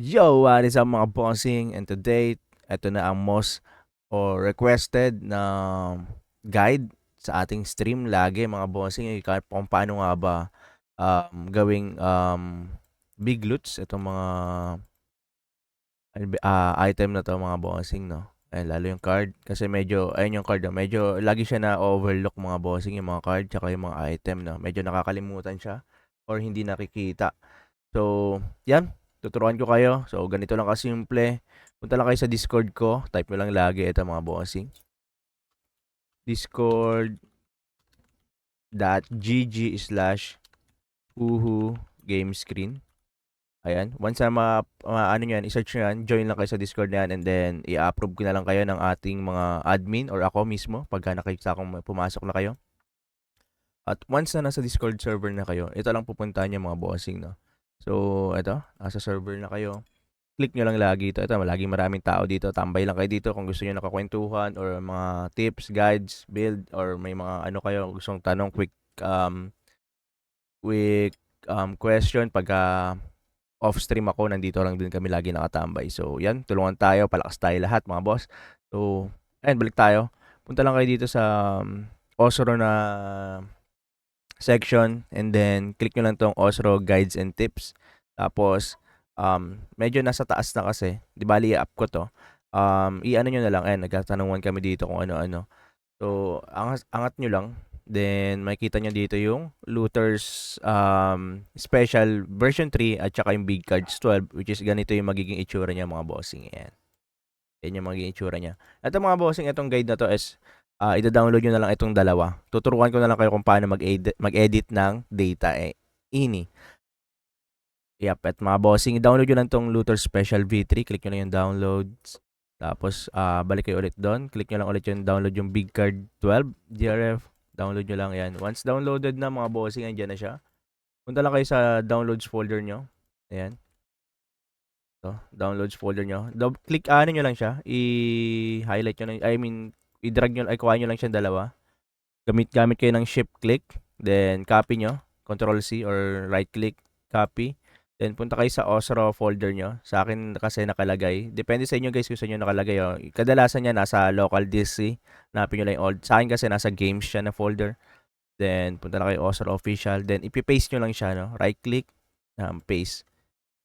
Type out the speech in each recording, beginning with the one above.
Yo, what is up mga bossing? And today, ito na ang most or requested na guide sa ating stream lagi mga bossing. Kung paano nga ba gawing big loots itong mga item na to mga bossing, no? Lalo yung card. Kasi medyo, ayun yung card, no? Medyo lagi siya na overlook mga bossing, yung mga card, tsaka yung mga item, no? Medyo nakakalimutan siya or hindi nakikita. So, yan. Tuturuan ko kayo. So, ganito lang kasimple. Punta lang kayo sa Discord ko. Type mo lang lagi ito mga bossing. Discord.gg/uhu game screen. Ayan. Once na ano nyo yan, i-search nyo yan, join lang kayo sa Discord na yan and then i-approve ko na lang kayo ng ating mga admin or ako mismo pagka nakikita kong pumasok na kayo. At once na nasa Discord server na kayo, ito lang pupuntahan nyo mga bossing, no? So, ito, nasa server na kayo. Click nyo lang lagi ito. Ito, laging maraming tao dito. Tambay lang kayo dito kung gusto nyo nakakwentuhan or mga tips, guides, build, or may mga ano kayo, gustong tanong, quick question. Pagka off-stream ako, nandito lang din kami lagi nakatambay. So, yan, tulungan tayo, palakas tayo lahat, mga boss. So, ayun, balik tayo. Punta lang kayo dito sa Osro na section and then click nyo lang tong Osro Guides and Tips. Tapos, medyo nasa taas na kasi, di bali i-up ko to. I-ano nyo na lang, nagtatanungan kami dito kung ano-ano. So, angat nyo lang. Then, makikita nyo dito yung Looters Special version 3 at saka yung Big Cards 12, which is ganito yung magiging itsura niya mga bossing. Yan. Yan yung magiging itsura niya. Ito mga bossing, itong guide na to is ida-download nyo na lang itong dalawa. Tuturuan ko na lang kayo kung paano mag-edit ng data. Ini. Yep, at mga bossing, i-download nyo lang itong Looter Special V3. Click nyo lang yung downloads. Tapos, balik kayo ulit doon. Click nyo lang ulit yung download yung Big Card 12 GRF. Download nyo lang yan. Once downloaded na mga bossing, andyan na siya. Punta lang kayo sa downloads folder nyo. Ayan. So, downloads folder nyo. Click, nyo lang siya. I-highlight nyo lang. I-drag nyo, kuha nyo lang siya dalawa. Gamit kayo ng shift click. Then, copy nyo. Control C or right click. Copy. Then, punta kayo sa Osro folder nyo. Sa akin kasi nakalagay. Depende sa inyo guys kung saan nyo nakalagay. Oh. Kadalasan niya nasa local disk C. Hanapin nyo lang yung old. Sa akin kasi nasa games siya na folder. Then, punta na kayo Osro official. Then, ipipaste nyo lang siya. No? Right click. Paste.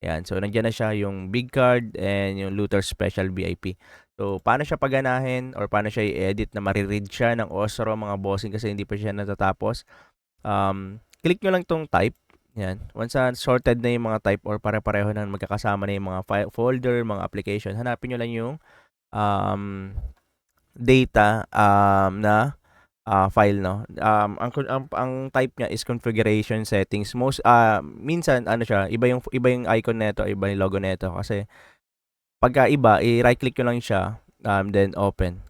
Ayan. So, nandiyan na siya yung big card and yung Looter Special VIP. So, paano siya paganahin or paano siya i-edit na mariread siya ng Osro mga bossing kasi hindi pa siya natatapos. Click nyo lang tong type. Yan. Once sorted na yung mga type or pare-pareho na magkakasama na yung mga folder, mga application, hanapin nyo lang yung data na file, no. Ang type niya is configuration settings. Minsan ano siya, iba yung icon nito, iba yung logo nito kasi pagka iba, i-right click nyo lang siya, then open.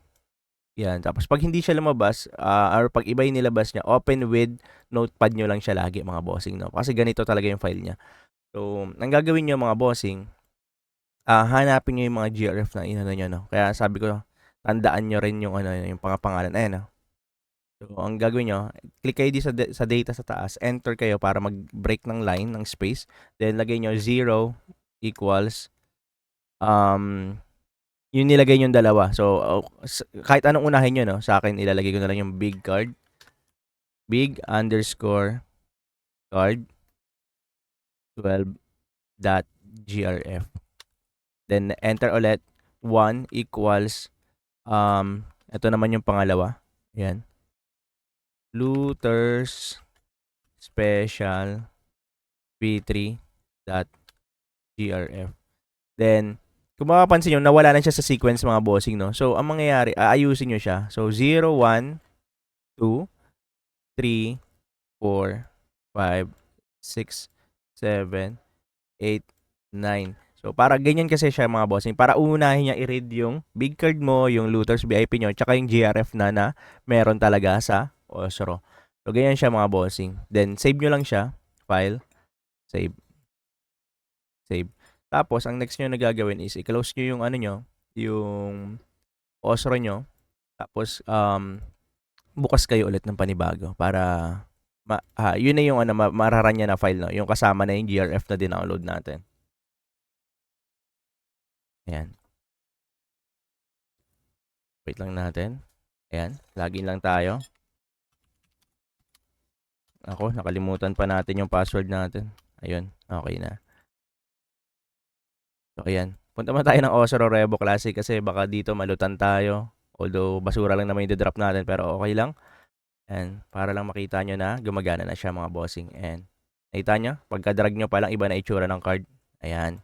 Yan. Tapos pag hindi siya lumabas, or pag iba yung nilabas niya, open with notepad nyo lang siya lagi mga bossing, no? Kasi ganito talaga yung file niya. So, ang gagawin nyo mga bossing, hanapin nyo yung mga GRF na inano nyo, no? Kaya sabi ko, tandaan nyo rin yung, yung pangalan. Ayan, no? So, ang gagawin nyo, click kayo sa data sa taas, enter kayo para mag-break ng line, ng space. Then, lagay nyo 0 equals, yung nilagay yung dalawa. So, kahit anong unahin nyo, no? Sa akin, ilalagay ko na lang yung big card. Big underscore card 12.grf. Then, enter ulit. 1 equals, ito naman yung pangalawa. Ayan. Looters Special v3.grf. Then, kung mapapansin nyo, nawala na siya sa sequence mga bossing, no? So, ang mangyayari, aayusin nyo siya. So, 0, 1, 2, 3, 4, 5, 6, 7, 8, 9. So, para ganyan kasi siya mga bossing. Para unahin niya i-read yung big card mo, yung Looters VIP nyo, tsaka yung GRF na meron talaga sa Osro. So, ganyan siya mga bossing. Then, save nyo lang siya. File. Save. Save. Tapos, ang next nyo na gagawin is i-close nyo yung ano nyo, yung Osro nyo. Tapos, bukas kayo ulit ng panibago para yun na yung mararanya na file, no? Yung kasama na yung GRF na dinownload natin. Ayan. Wait lang natin. Ayan, login lang tayo. Ako, nakalimutan pa natin yung password natin. Ayun, okay na. So, ayan. Punta muna tayo ng Osro Revo Classic kasi baka dito malutan tayo. Although, basura lang naman yung drop natin pero okay lang. And para lang makita nyo na gumagana na siya mga bossing. And nakita nyo, pagka-drag nyo pa lang, iba na itsura ng card. Ayan.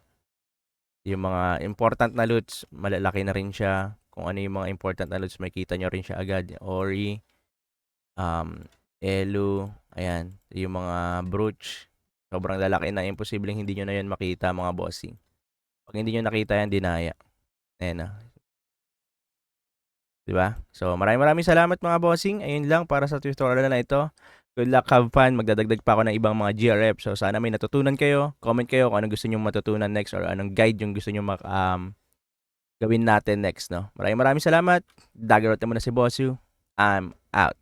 Yung mga important na loots, malalaki na rin siya. Kung ano yung mga important na loots, makita nyo rin siya agad. Ori, Elu, ayan. Yung mga brooch, sobrang lalaki na. Imposibleng hindi nyo na yan makita mga bossing. Pag hindi nyo nakita yan, dinaya. Ayan na. Diba? So, maraming salamat mga bossing. Ayun lang para sa tutorial na ito. Good luck, have fun. Magdadagdag pa ako ng ibang mga GRF. So, sana may natutunan kayo. Comment kayo kung anong gusto nyo matutunan next or anong guide yung gusto nyo gawin natin next, no? Maraming salamat. Dagarot naman na si Bossu. I'm out.